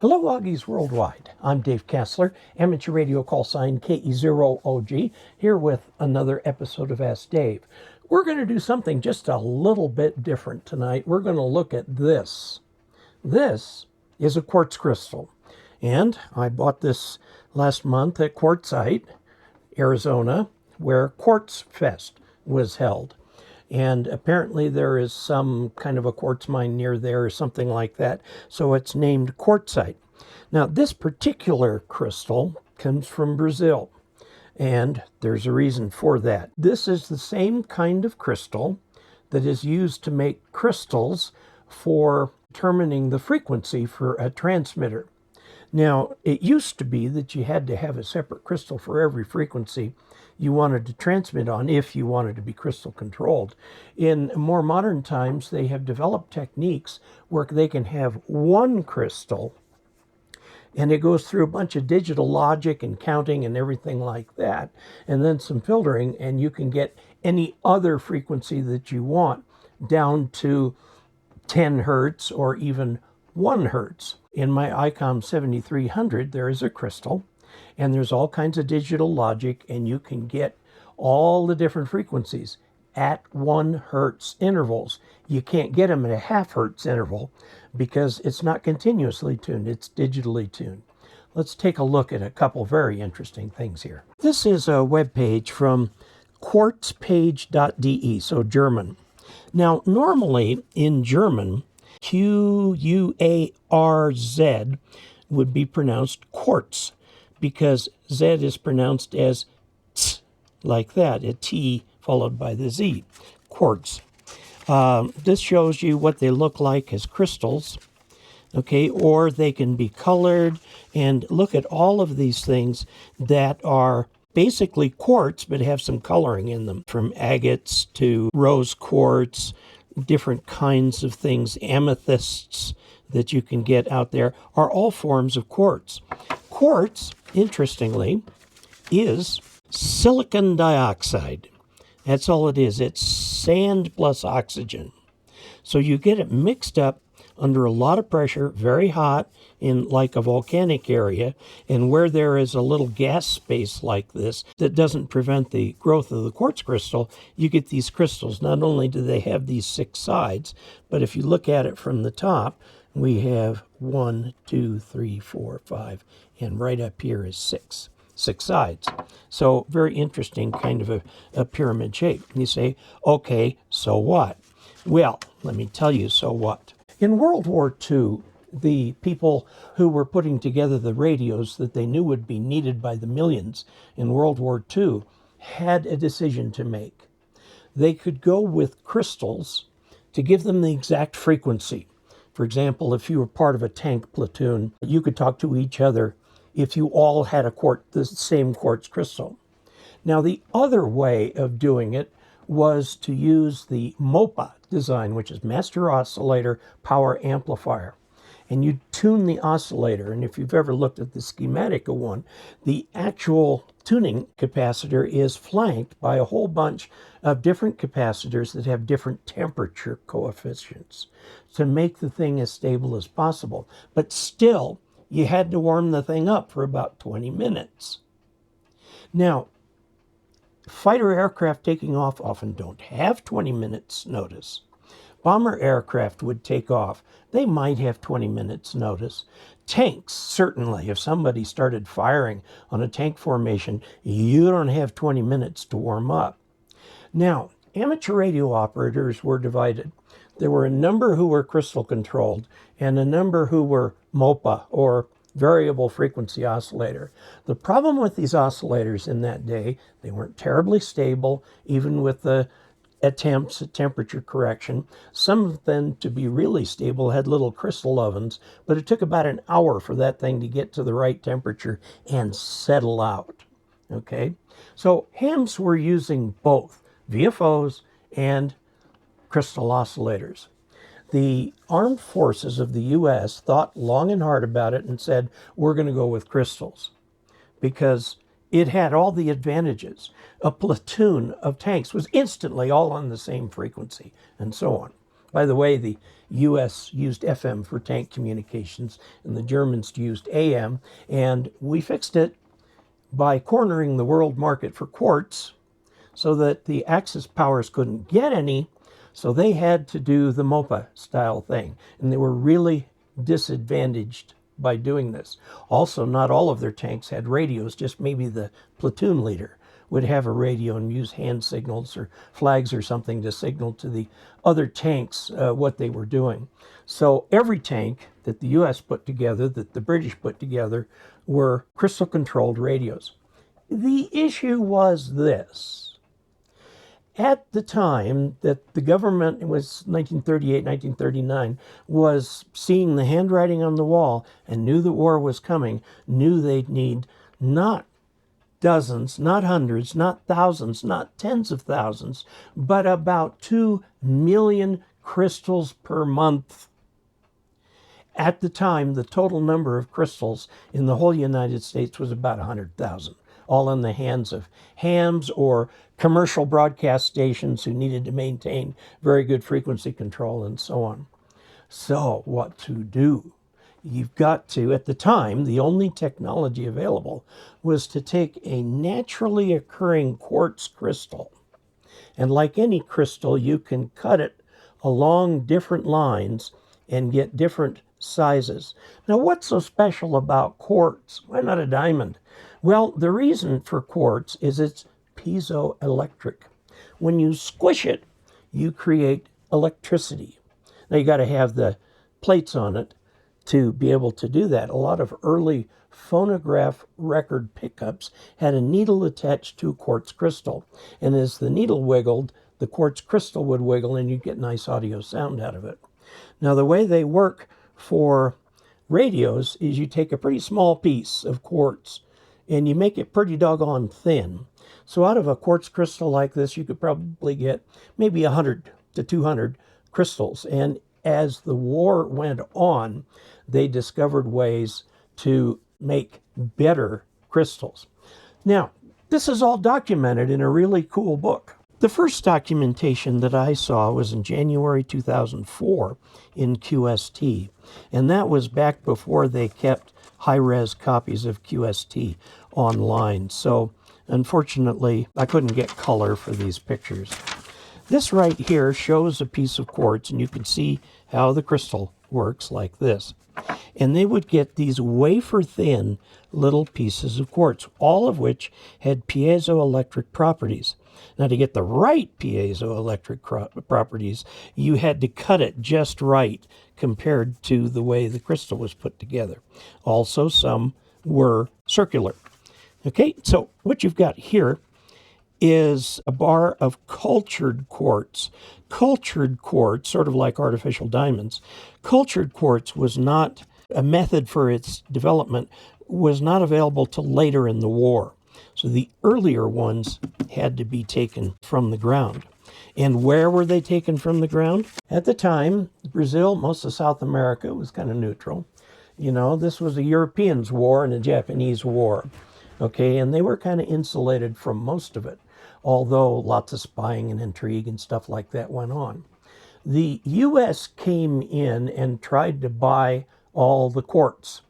Hello, Augies Worldwide. I'm Dave Casler, amateur radio call sign KE0OG, here with another episode of Ask Dave. We're going to do something just a little bit different tonight. We're going to look at this. This is a quartz crystal, and I bought this last month at Quartzsite, Arizona, where Quartzfest was held. And apparently there is some kind of a quartz mine near there or something like that. So it's named Quartzsite. Now, this particular crystal comes from Brazil, and there's a reason for that. This is the same kind of crystal that is used to make crystals for determining the frequency for a transmitter. Now, it used to be that you had to have a separate crystal for every frequency you wanted to transmit on if you wanted to be crystal controlled. In more modern times, they have developed techniques where they can have one crystal and it goes through a bunch of digital logic and counting and everything like that, and then some filtering, and you can get any other frequency that you want down to 10 hertz or even 1 hertz. In my ICOM 7300, there is a crystal, and there's all kinds of digital logic, and you can get all the different frequencies at 1 hertz intervals. You can't get them at a half hertz interval because it's not continuously tuned, it's digitally tuned. Let's take a look at a couple very interesting things here. This is a web page from quartzpage.de, so German. Now, normally in German, Q-U-A-R-Z would be pronounced quartz, because Z is pronounced as T, like that, a T followed by the Z, quartz. This shows you what they look like as crystals, okay, or they can be colored, and look at all of these things that are basically quartz but have some coloring in them, from agates to rose quartz, different kinds of things, amethysts that you can get out there are all forms of quartz. Quartz, interestingly, is silicon dioxide. That's all it is. It's sand plus oxygen. So you get it mixed up under a lot of pressure, very hot, in like a volcanic area, and where there is a little gas space like this that doesn't prevent the growth of the quartz crystal, you get these crystals. Not only do they have these 6 sides, but if you look at it from the top, we have 1, 2, 3, 4, 5, and right up here is 6 sides. So very interesting kind of a pyramid shape. You say, okay, so what? Well, let me tell you, so what? In World War II, the people who were putting together the radios that they knew would be needed by the millions in World War II had a decision to make. They could go with crystals to give them the exact frequency. For example, if you were part of a tank platoon, you could talk to each other if you all had the same quartz crystal. Now, the other way of doing it was to use the MOPA design, which is Master Oscillator Power Amplifier. And you tune the oscillator, and if you've ever looked at the schematic of one, the actual tuning capacitor is flanked by a whole bunch of different capacitors that have different temperature coefficients to make the thing as stable as possible. But still, you had to warm the thing up for about 20 minutes. Now, fighter aircraft taking off often don't have 20 minutes notice. Bomber aircraft would take off. They might have 20 minutes notice. Tanks, certainly. If somebody started firing on a tank formation, you don't have 20 minutes to warm up. Now, amateur radio operators were divided. There were a number who were crystal controlled and a number who were MOPA, or variable frequency oscillator. The problem with these oscillators in that day, they weren't terribly stable, even with the attempts at temperature correction. Some of them, to be really stable, had little crystal ovens, but it took about an hour for that thing to get to the right temperature and settle out. Okay? So hams were using both VFOs and crystal oscillators. The armed forces of the U.S. thought long and hard about it and said, we're going to go with crystals, because it had all the advantages. A platoon of tanks was instantly all on the same frequency, and so on. By the way, the U.S. used FM for tank communications, and the Germans used AM, and we fixed it by cornering the world market for quartz so that the Axis powers couldn't get any, so they had to do the MOPA style thing, and they were really disadvantaged by doing this. Also, not all of their tanks had radios, just maybe the platoon leader would have a radio and use hand signals or flags or something to signal to the other tanks what they were doing. So every tank that the U.S. put together, that the British put together, were crystal-controlled radios. The issue was this. At the time that the government, it was 1938, 1939, was seeing the handwriting on the wall and knew the war was coming, knew they'd need not dozens, not hundreds, not thousands, not tens of thousands, but about 2 million crystals per month. At the time, the total number of crystals in the whole United States was about 100,000, all in the hands of hams or commercial broadcast stations who needed to maintain very good frequency control and so on. So what to do? You've got to, at the time, the only technology available was to take a naturally occurring quartz crystal. And like any crystal, you can cut it along different lines and get different sizes. Now, what's so special about quartz? Why not a diamond? Well, the reason for quartz is it's piezoelectric. When you squish it, you create electricity. Now, you got to have the plates on it to be able to do that. A lot of early phonograph record pickups had a needle attached to a quartz crystal. And as the needle wiggled, the quartz crystal would wiggle and you'd get nice audio sound out of it. Now, the way they work for radios is you take a pretty small piece of quartz and you make it pretty doggone thin. So out of a quartz crystal like this, you could probably get maybe 100 to 200 crystals. And as the war went on, they discovered ways to make better crystals. Now, this is all documented in a really cool book. The first documentation that I saw was in January 2004 in QST, and that was back before they kept high-res copies of QST online. So, unfortunately, I couldn't get color for these pictures. This right here shows a piece of quartz, and you can see how the crystal works like this. And they would get these wafer-thin little pieces of quartz, all of which had piezoelectric properties. Now, to get the right piezoelectric properties, you had to cut it just right compared to the way the crystal was put together. Also, some were circular. Okay, so what you've got here is a bar of cultured quartz. Cultured quartz, sort of like artificial diamonds, cultured quartz was not a method for its development, was not available till later in the war. So the earlier ones had to be taken from the ground. And where were they taken from the ground? At the time, Brazil, most of South America was kind of neutral. You know, this was a Europeans' war and a Japanese war. Okay, and they were kind of insulated from most of it, although lots of spying and intrigue and stuff like that went on. The U.S. came in and tried to buy all the quartz.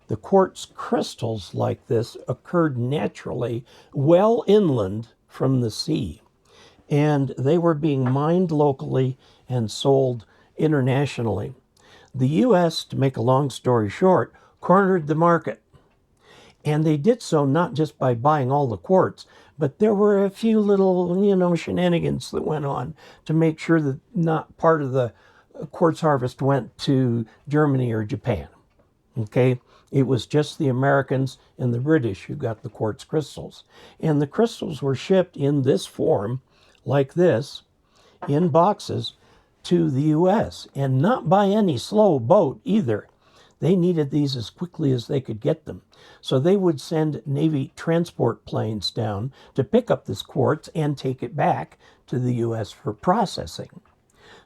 The quartz crystals like this occurred naturally well inland from the sea, and they were being mined locally and sold internationally. The U.S., to make a long story short, cornered the market. And they did so not just by buying all the quartz, but there were a few little, shenanigans that went on to make sure that not part of the quartz harvest went to Germany or Japan. Okay? It was just the Americans and the British who got the quartz crystals. And the crystals were shipped in this form, like this, in boxes to the U.S. And not by any slow boat either. They needed these as quickly as they could get them. So they would send Navy transport planes down to pick up this quartz and take it back to the U.S. for processing.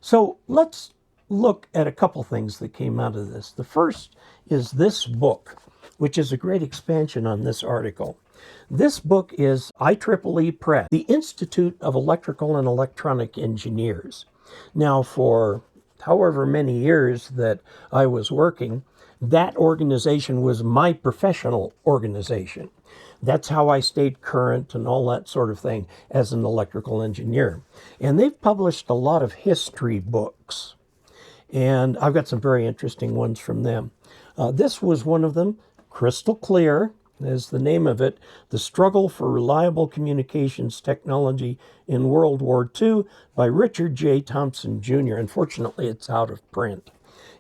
So let's look at a couple things that came out of this. The first is this book, which is a great expansion on this article. This book is IEEE Press, the Institute of Electrical and Electronic Engineers. Now, for however many years that I was working, that organization was my professional organization. That's how I stayed current and all that sort of thing as an electrical engineer. And they've published a lot of history books. And I've got some very interesting ones from them. This was one of them, Crystal Clear, is the name of it, The Struggle for Reliable Communications Technology in World War II by Richard J. Thompson, Jr. Unfortunately, it's out of print.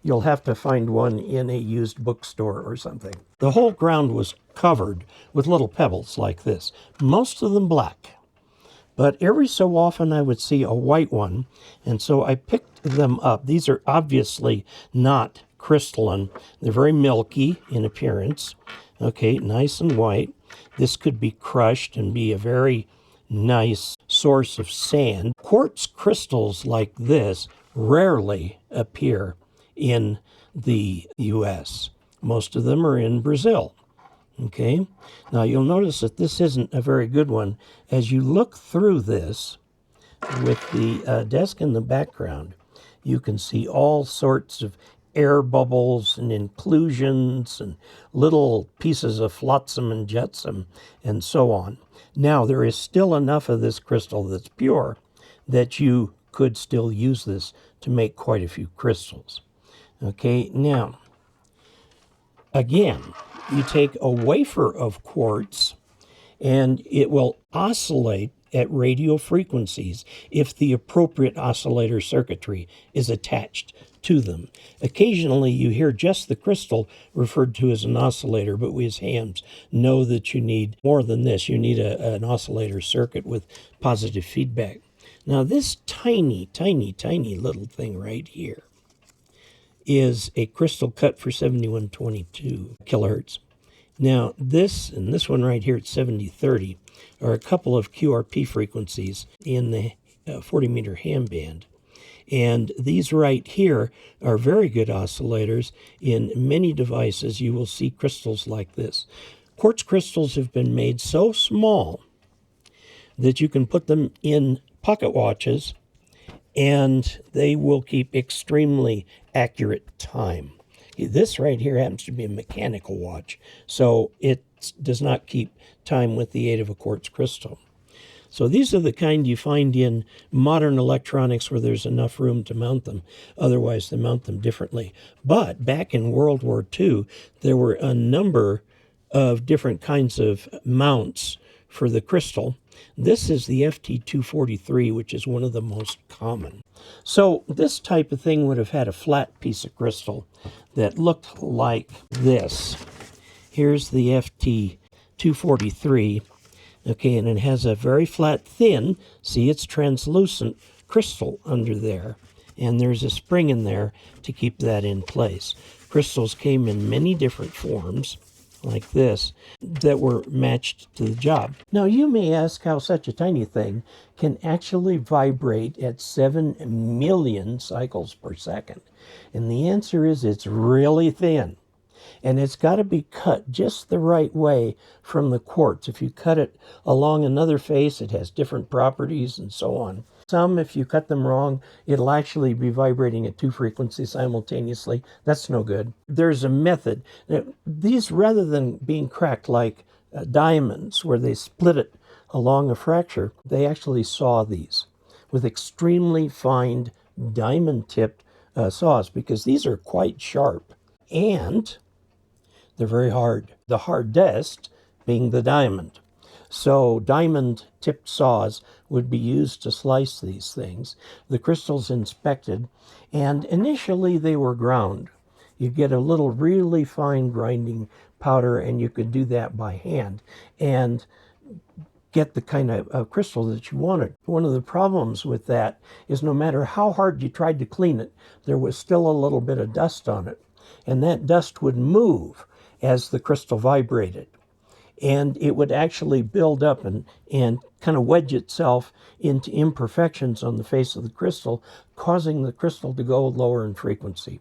You'll have to find one in a used bookstore or something. The whole ground was covered with little pebbles like this, most of them black. But every so often I would see a white one, and so I picked them up. These are obviously not crystalline. They're very milky in appearance. Okay, nice and white. This could be crushed and be a very nice source of sand. Quartz crystals like this rarely appear in the U.S. Most of them are in Brazil. Okay, now you'll notice that this isn't a very good one. As you look through this with the desk in the background, you can see all sorts of air bubbles and inclusions and little pieces of flotsam and jetsam and so on. Now, there is still enough of this crystal that's pure that you could still use this to make quite a few crystals. Okay, now, again, you take a wafer of quartz and it will oscillate at radio frequencies if the appropriate oscillator circuitry is attached to them. Occasionally you hear just the crystal referred to as an oscillator, but we as hams know that you need more than this. You need an oscillator circuit with positive feedback. Now this tiny, tiny, tiny little thing right here is a crystal cut for 7122 kilohertz. Now this and this one right here at 7030 are a couple of QRP frequencies in the 40 meter ham band. And these right here are very good oscillators. In many devices you will see crystals like this. Quartz crystals have been made so small that you can put them in pocket watches and they will keep extremely accurate time. This right here happens to be a mechanical watch, so it does not keep time with the aid of a quartz crystal. So these are the kind you find in modern electronics where there's enough room to mount them. Otherwise, they mount them differently. But back in World War II, there were a number of different kinds of mounts for the crystal. This is the FT243, which is one of the most common. So this type of thing would have had a flat piece of crystal that looked like this. Here's the FT243. Okay, and it has a very flat, thin, see it's translucent crystal under there. And there's a spring in there to keep that in place. Crystals came in many different forms, like this, that were matched to the job. Now you may ask how such a tiny thing can actually vibrate at 7 million cycles per second. And the answer is it's really thin. And it's got to be cut just the right way from the quartz. If you cut it along another face, it has different properties and so on. Some, if you cut them wrong, it'll actually be vibrating at 2 frequencies simultaneously. That's no good. There's a method. These, rather than being cracked like diamonds, where they split it along a fracture, they actually saw these with extremely fine diamond-tipped saws, because these are quite sharp. And they're very hard. The hardest being the diamond. So diamond-tipped saws would be used to slice these things. The crystals inspected, and initially they were ground. You get a little really fine grinding powder, and you could do that by hand and get the kind of crystal that you wanted. One of the problems with that is no matter how hard you tried to clean it, there was still a little bit of dust on it. And that dust would move as the crystal vibrated. And it would actually build up and kind of wedge itself into imperfections on the face of the crystal, causing the crystal to go lower in frequency.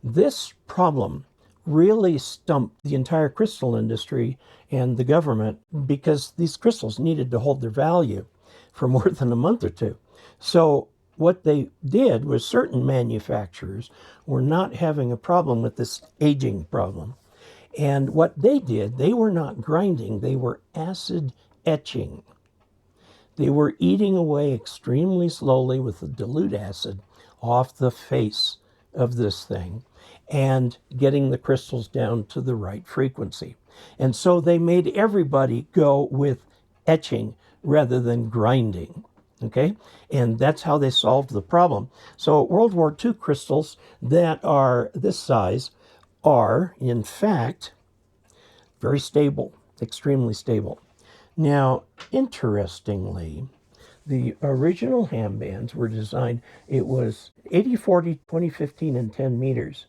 This problem really stumped the entire crystal industry and the government, because these crystals needed to hold their value for more than a month or two. So what they did was certain manufacturers were not having a problem with this aging problem. And what they did, they were not grinding, they were acid etching. They were eating away extremely slowly with the dilute acid off the face of this thing and getting the crystals down to the right frequency. And so they made everybody go with etching rather than grinding. Okay? And that's how they solved the problem. So World War II crystals that are this size are, in fact, very stable, extremely stable. Now, interestingly, the original ham bands were designed, it was 80, 40, 20, 15, and 10 meters.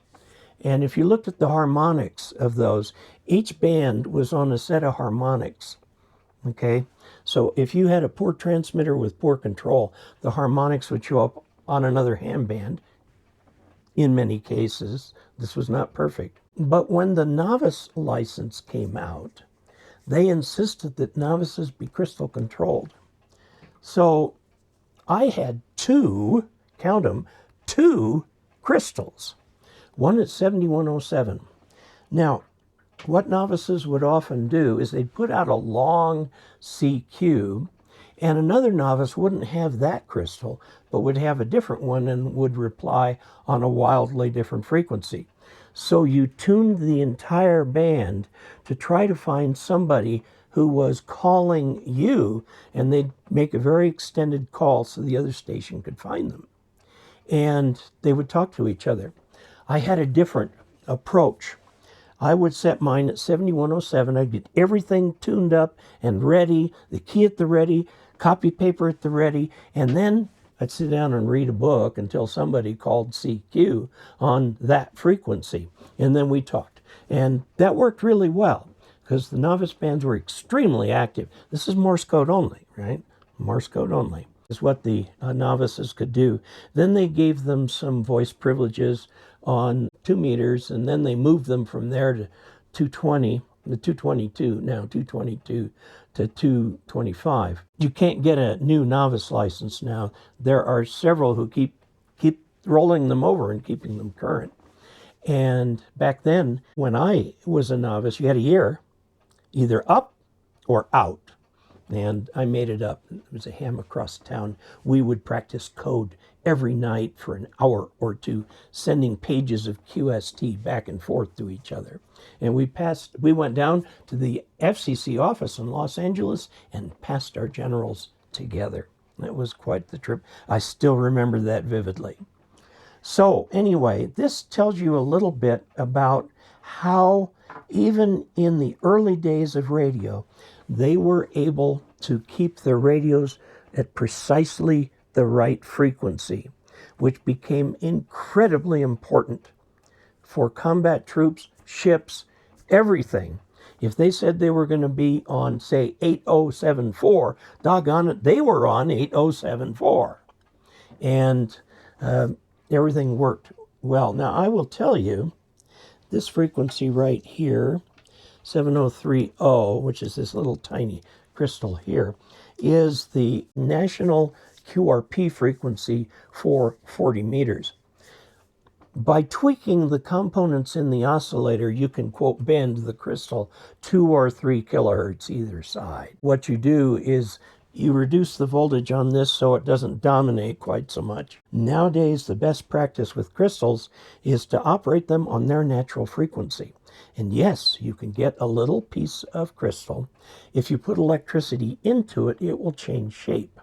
And if you looked at the harmonics of those, each band was on a set of harmonics. Okay? So if you had a poor transmitter with poor control, the harmonics would show up on another ham band. In many cases, this was not perfect. But when the novice license came out, they insisted that novices be crystal controlled. So I had two, count them, two crystals, one at 7107. Now, what novices would often do is they'd put out a long C cube, and another novice wouldn't have that crystal, but would have a different one and would reply on a wildly different frequency. So you tuned the entire band to try to find somebody who was calling you, and they'd make a very extended call so the other station could find them. And they would talk to each other. I had a different approach. I would set mine at 7107. I'd get everything tuned up and ready, the key at the ready, copy paper at the ready, and then I'd sit down and read a book until somebody called CQ on that frequency. And then we talked. And that worked really well because the novice bands were extremely active. This is Morse code only, right? Morse code only is what the novices could do. Then they gave them some voice privileges on 2 meters, and then they moved them from there to 220, the 222, now 222 to 225. You can't get a new novice license now. There are several who keep rolling them over and keeping them current. And back then, when I was a novice, you had a year, either up or out. And I made it up. It was a ham across town. We would practice code every night for an hour or two, sending pages of QST back and forth to each other. And we went down to the FCC office in Los Angeles and passed our generals together. That was quite the trip. I still remember that vividly. So anyway, this tells you a little bit about how even in the early days of radio, they were able to keep their radios at precisely the right frequency, which became incredibly important for combat troops, ships, everything. If they said they were going to be on, say, 8074, doggone it, they were on 8074. And everything worked well. Now, I will tell you, this frequency right here, 7030, which is this little tiny crystal here, is the national QRP frequency for 40 meters. By tweaking the components in the oscillator, you can, quote, bend the crystal 2 or 3 kilohertz either side. What you do is you reduce the voltage on this so it doesn't dominate quite so much. Nowadays, the best practice with crystals is to operate them on their natural frequency. And yes, you can get a little piece of crystal. If you put electricity into it, it will change shape.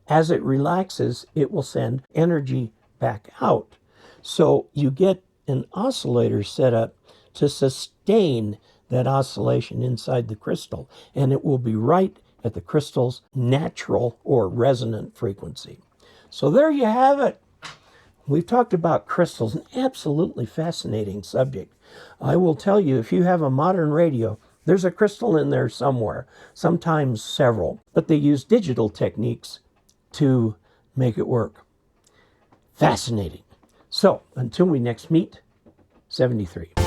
As it relaxes, it will send energy back out. So you get an oscillator set up to sustain that oscillation inside the crystal, and it will be right at the crystal's natural or resonant frequency. So there you have it. We've talked about crystals, an absolutely fascinating subject. I will tell you, if you have a modern radio, there's a crystal in there somewhere, sometimes several, but they use digital techniques to make it work. Fascinating. So, until we next meet, 73.